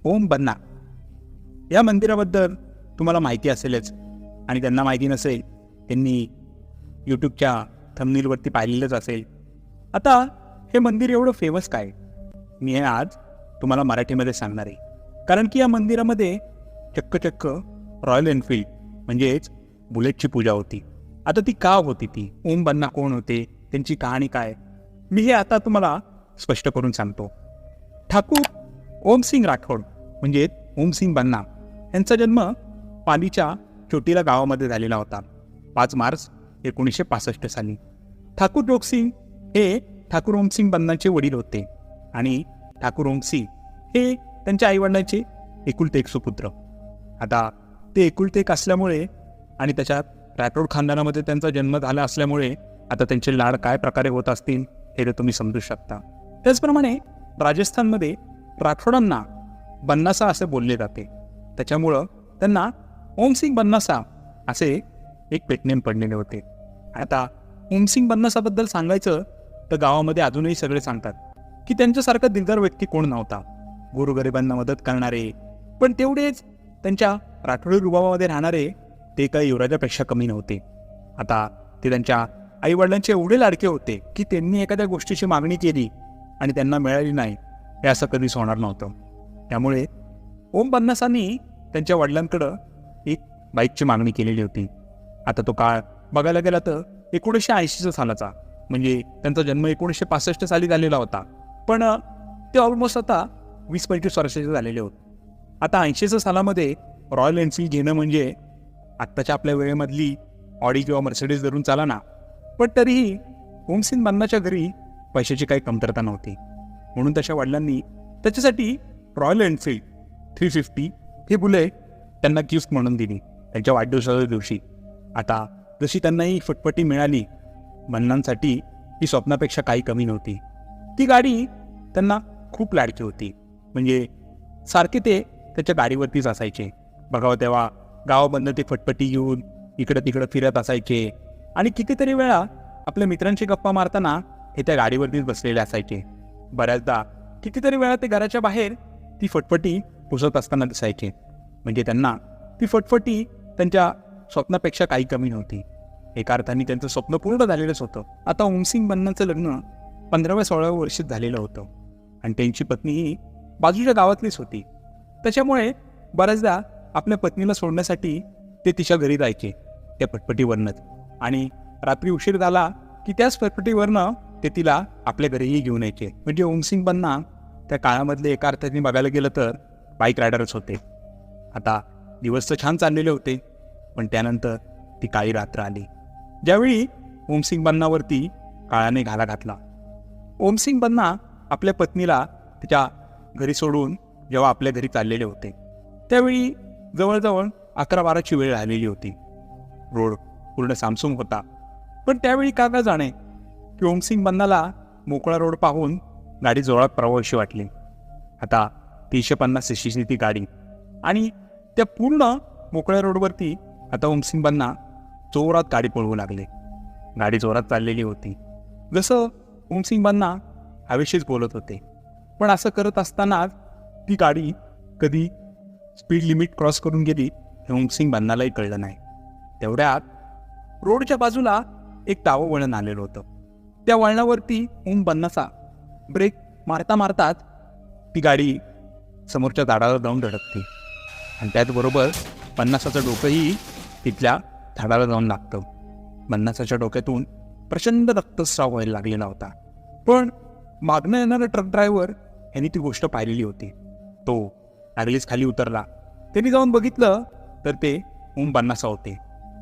ओम बन्ना या मंदिराबद्दल तुम्हाला माहिती असेलच, आणि त्यांना माहिती नसेल त्यांनी यूट्यूबच्या थंबनेलवरती पाहिलेलंच असेल. आता हे मंदिर एवढं फेमस काय, मी हे आज तुम्हाला मराठीमध्ये सांगणार आहे. कारण की या मंदिरामध्ये चक्क रॉयल एनफील्ड म्हणजेच बुलेटची पूजा होती. आता ती का होती, ती ओम बन्ना कोण होते, त्यांची कहाणी काय, मी हे आता तुम्हाला स्पष्ट करून सांगतो. ठाकूर ओमसिंग राठोड म्हणजे ओमसिंग बन्ना यांचा जन्म पालीच्या चोटीला गावामध्ये झालेला होता 5 मार्च 1965 साली. ठाकूर जोगसिंग हे ठाकूर ओमसिंग बन्नाचे वडील होते आणि ठाकूर ओमसिंग हे त्यांच्या आईवडिलांचे एकुलते एक सुपुत्र. आता ते एकुलते एक असल्यामुळे आणि त्याच्यात राठोड खानदानामध्ये त्यांचा जन्म झाला असल्यामुळे आता त्यांचे लाड काय प्रकारे होत असतील हे तुम्ही समजू शकता. त्याचप्रमाणे राजस्थानमध्ये राठोडांना बन्नासा असे बोलले जाते, त्याच्यामुळं त्यांना ओमसिंग बन्नासा असे एक पेटनेम पडलेले होते. आता ओमसिंग बन्नासाबद्दल सांगायचं तर गावामध्ये अजूनही सगळे सांगतात की त्यांच्यासारखा दिलदार व्यक्ती कोण नव्हता, गोरगरिबांना मदत करणारे, पण तेवढेच त्यांच्या राठोडी रुबाबामध्ये राहणारे ते काही युवराजापेक्षा कमी नव्हते. आता ते त्यांच्या आईवडिलांचे एवढे लाडके होते की त्यांनी एखाद्या गोष्टीची मागणी केली आणि त्यांना मिळाली नाही हे असं कधीच होणार नव्हतं. त्यामुळे ओम बन्नासांनी त्यांच्या वडिलांकडं एक बाईकची मागणी केलेली होती. आता तो काळ बघायला गेला तर 1980 सालाचा, म्हणजे त्यांचा जन्म 1965 साली झालेला होता, पण ते ऑलमोस्ट आता 20-25 वर्षाचे झालेले होते. आता 80 सालामध्ये रॉयल एनफील्ड घेणं म्हणजे आत्ताच्या आपल्या वेळेमधली ऑडी किंवा मर्सिडीज धरून चाला ना, पण तरीही ओमसिंग बन्नाच्या घरी पैशाची काही कमतरता नव्हती. म्हणून त्याच्या वडिलांनी त्याच्यासाठी रॉयल एनफील्ड 350 ही बुलेट त्यांना गिफ्ट म्हणून दिली त्यांच्या वाढदिवसाच्या दिवशी. आता जशी त्यांना ही फटफटी मिळाली, बन्नांसाठी ही स्वप्नापेक्षा काही कमी नव्हती. ती गाडी त्यांना खूप लाडकी होती, म्हणजे सारखे ते त्याच्या गाडीवरतीच असायचे. बघावं तेव्हा गावामधनं ते फटफटी घेऊन इकडं तिकडं फिरत असायचे आणि कितीतरी वेळा आपल्या मित्रांशी गप्पा मारताना हे त्या गाडीवरतीच बसलेले असायचे. बऱ्याचदा कितीतरी वेळा ते घराच्या बाहेर ती फटफटी पुसत असताना दिसायचे, म्हणजे त्यांना ती फटफटी त्यांच्या स्वप्नापेक्षा काही कमी नव्हती. एका अर्थाने त्यांचं स्वप्न पूर्ण झालेलंच होतं. आता ओमसिंग बन्नाचं लग्न 15व्या-16व्या वर्षात झालेलं होतं आणि त्यांची पत्नी ही बाजूच्या गावातलीच होती. त्याच्यामुळे बऱ्याचदा आपल्या पत्नीला सोडण्यासाठी ते तिच्या घरी जायचे त्या फटफटीवरनंच, आणि रात्री उशीर झाला की त्याच फटफटीवरनं ते तिला आपल्या घरीही घेऊन यायचे. म्हणजे ओमसिंग बन्ना त्या काळामधले एका अर्थाने बघायला गेलं तर बाईक रायडरच होते. आता दिवस तर छान चाललेले होते, पण त्यानंतर ती काळी रात्र आली, ज्यावेळी ओमसिंग बन्नावरती काळाने घाला घातला. ओमसिंग बन्ना आपल्या पत्नीला तिच्या घरी सोडून जेव्हा आपल्या घरी चाललेले होते, त्यावेळी जवळजवळ 11-12ची वेळ आलेली होती. रोड पूर्ण सामसूम होता, पण त्यावेळी का जाणे की ओमसिंग बन्नाला मोकळा रोड पाहून गाडी जोरात प्रवाहाशी वाटली. आता 350 cc ती गाडी, आणि त्या पूर्ण मोकळ्या रोडवरती आता ओमसिंग बन्ना जोरात गाडी पळवू लागले. गाडी जोरात चाललेली होती, जसं ओमसिंग बन्ना हवेशीच बोलत होते, पण असं करत असताना ती गाडी कधी स्पीड लिमिट क्रॉस करून गेली हे ओमसिंग बन्नालाही कळलं नाही. तेवढ्यात रोडच्या बाजूला एक डावं वळण आलेलं होतं. त्या वळणावरती ओम बन्नाचा ब्रेक मारता मारताच ती गाडी समोरच्या झाडाला जाऊन धडकते, आणि त्याचबरोबर बन्नासाचं डोकंही तिथल्या झाडाला जाऊन लागतं. बन्नासाच्या डोक्यातून प्रचंड रक्तस्राव व्हायला लागलेला होता, पण मागणं येणारा ट्रक ड्रायव्हर यांनी ती गोष्ट पाहिलेली होती. तो लागलीच खाली उतरला. त्यांनी जाऊन बघितलं तर ते ओम बन्नासा होते.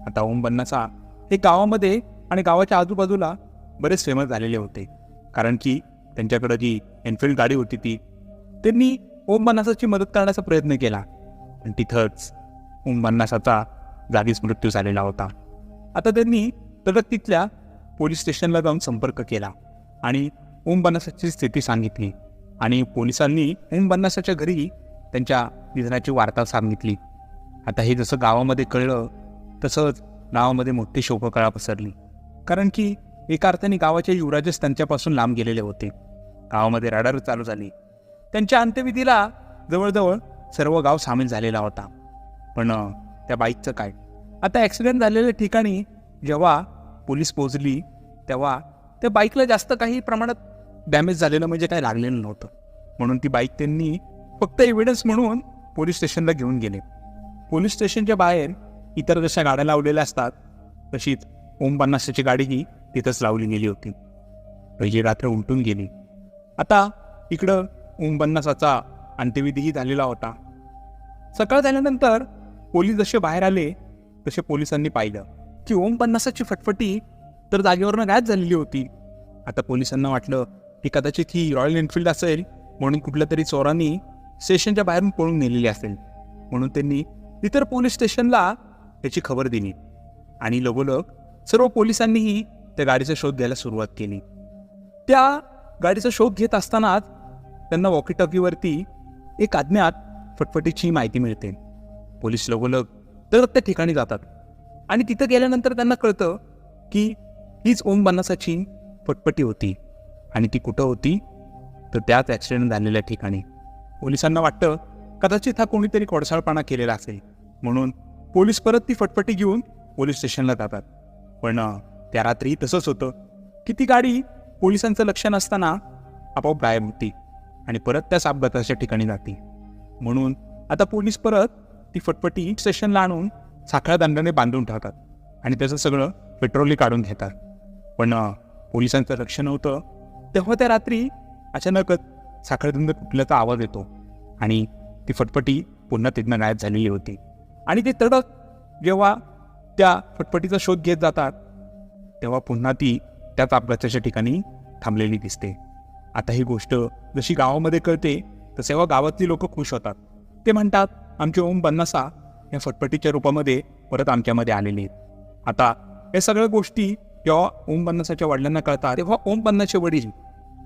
आता ओम बन्नासा हे गावामध्ये आणि गावाच्या आजूबाजूला बरेच फेमस झालेले होते, कारण की त्यांच्याकडं जी एनफिल्ड गाडी होती ती त्यांनी ओम बन्नासाची मदत करण्याचा प्रयत्न केला, आणि तिथंच ओम बन्नासाचा जागीच मृत्यू झालेला होता. आता त्यांनी तडक तिथल्या पोलीस स्टेशनला जाऊन संपर्क केला आणि ओम बन्नासाची स्थिती सांगितली, आणि पोलिसांनी ओम बन्नासाच्या घरी त्यांच्या निधनाची वार्ता सांगितली. आता हे जसं गावामध्ये कळलं तसंच गावामध्ये मोठी शोककळा पसरली, कारण की एका अर्थाने गावाचे युवराजच त्यांच्यापासून लांब गेलेले होते. गावामध्ये रडारड चालू झाली. त्यांच्या अंत्यविधीला जवळजवळ सर्व गाव सामील झालेला होता. पण त्या बाईकचं काय? आता ॲक्सिडेंट झालेल्या ठिकाणी जेव्हा पोलीस पोहोचली तेव्हा त्या बाईकला जास्त काही प्रमाणात डॅमेज झालेलं म्हणजे काय लागलेलं नव्हतं. म्हणून ती बाईक त्यांनी फक्त एव्हिडन्स म्हणून पोलीस स्टेशनला घेऊन गेले. पोलीस स्टेशनच्या बाहेर इतर जशा गाड्या लावलेल्या असतात तशीच ओम पन्नासाची गाडीही तिथंच लावली गेली होती. पहिली रात्र उलटून गेली. आता इकडं ओम पन्नासाचा अंत्यविधीही झालेला होता. सकाळ झाल्यानंतर पोलीस जसे बाहेर आले तसे पोलिसांनी पाहिलं की ओम पन्नासाची फटफटी तर जागेवरनं गायब झालेली होती. आता पोलिसांना वाटलं की कदाचित ही रॉयल एनफिल्ड असेल म्हणून कुठल्या तरी चोरांनी स्टेशनच्या बाहेरून पळून नेलेली असेल. म्हणून त्यांनी इतर पोलीस स्टेशनला याची खबर दिली आणि लगोलग सर्व पोलिसांनीही त्या गाडीचा शोध घ्यायला सुरुवात केली. त्या गाडीचा शोध घेत असतानाच त्यांना वॉकीटॉकीवरती एक अज्ञात फटफटीची माहिती मिळते. पोलीस लगोलग तर त्या ठिकाणी जातात आणि तिथं गेल्यानंतर त्यांना कळतं की हीच ओम पन्नासाची फटफटी होती. आणि ती कुठं होती? तर त्याच ॲक्सिडेंट झालेल्या ठिकाणी. पोलिसांना वाटतं कदाचित हा कोणीतरी खोडसाळपणा केलेला असेल म्हणून पोलीस परत ती फटफटी घेऊन पोलीस स्टेशनला जातात. पण त्या रात्री तसंच होतं की ती गाडी पोलिसांचं लक्ष नसताना आपोआप गायब होती आणि परत त्याच अपघाताच्या ठिकाणी जाते. म्हणून आता पोलीस परत ती फटफटी स्टेशनला आणून साखळदंडाने बांधून ठेवतात आणि त्याचं सगळं पेट्रोलही काढून घेतात. पण पोलिसांचं लक्ष नव्हतं. तेव्हा त्या रात्री अचानकच साखळदंड तुटल्याचा आवाज येतो आणि ती फटफटी पुन्हा तिथनं गायब झालेली होती. आणि ते तडक जेव्हा त्या फटफटीचा शोध घेत जातात तेव्हा पुन्हा ती त्याच अपघाताच्या ठिकाणी थांबलेली दिसते. आता ही गोष्ट जशी गावामध्ये कळते तसे गावातली लोक खुश होतात. ते म्हणतात आमचे ओम पन्नासा या फटफटीच्या रूपामध्ये परत आमच्यामध्ये आलेले आहेत. आता या सगळ्या गोष्टी जेव्हा ओम पन्नासाच्या वडिलांना कळतात तेव्हा ओम पन्नासचे वडील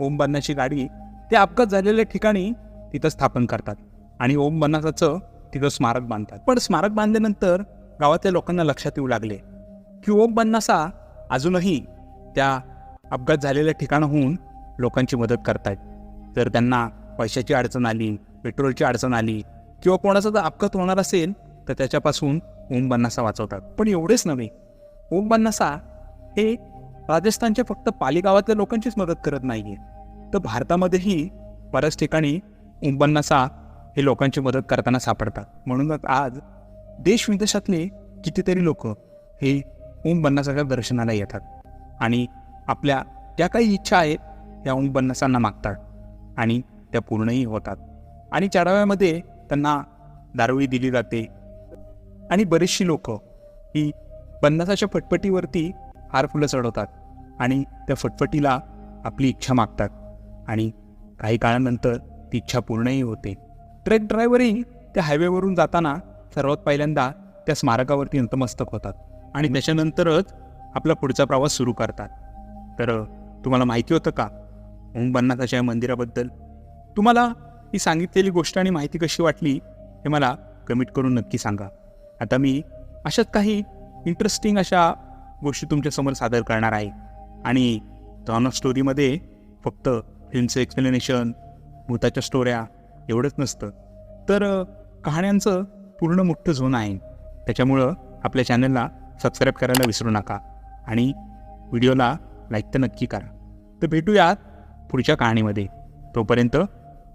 ओम पन्नासची गाडी त्या अपघात झालेल्या ठिकाणी तिथं स्थापन करतात आणि ओम पन्नासाचं तिथं स्मारक बांधतात. पण स्मारक बांधल्यानंतर गावातल्या लोकांना लक्षात येऊ लागले की ओम पन्नासा अजूनही त्या अपघात झालेल्या ठिकाणाहून लोकांची मदत करतायत. जर त्यांना पैशाची अडचण आली, पेट्रोलची अडचण आली किंवा कोणाचा जर अपघात होणार असेल तर त्याच्यापासून ओम पन्नासा वाचवतात. पण एवढेच नव्हे, ओम पन्नासा हे राजस्थानच्या फक्त पाली गावातल्या लोकांचीच मदत करत नाही आहे, तर भारतामध्येही बऱ्याच ठिकाणी ओम पन्नासा हे लोकांची मदत करताना सापडतात. म्हणूनच आज देश विदेशातले कितीतरी लोक हे ओम पन्नासाच्या दर्शनाला येतात आणि आपल्या ज्या काही इच्छा आहेत त्या ओम पन्नासांना मागतात आणि त्या पूर्णही होतात. आणि चढाव्यामध्ये त्यांना दारूही दिली जाते आणि बरीचशी लोक ही पन्नासाच्या फटफटीवरती हार फुलं चढवतात आणि त्या फटफटीला आपली इच्छा मागतात आणि काही काळानंतर ती इच्छा पूर्णही होते. ट्रक ड्रायव्हरही त्या हायवेवरून जाताना सर्वात पहिल्यांदा त्या स्मारकावरती नतमस्तक होतात आणि त्याच्यानंतरच आपला पुढचा प्रवास सुरू करतात. तर तुम्हाला माहिती होतं का ओम पन्नासाच्या मंदिराबद्दल? तुम्हाला ही सांगितलेली गोष्ट आणि माहिती कशी वाटली हे मला कमेंट करून नक्की सांगा. आता मी अशाच काही इंटरेस्टिंग अशा गोष्टी तुमच्यासमोर सादर करणार आहे. आणि टॉन ऑफ स्टोरीमध्ये फक्त फिल्मचं एक्सप्लेनेशन, भूताच्या स्टोऱ्या एवढंच नसतं, तर कहाण्यांचं पूर्ण मोठं झोन आहे. त्याच्यामुळं आपल्या चॅनलला सबस्क्राईब करायला विसरू नका आणि व्हिडिओला लाईक तर नक्की करा. तर भेटूयात पुढच्या कहाणीमध्ये. तोपर्यंत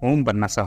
ओम पन्नासा.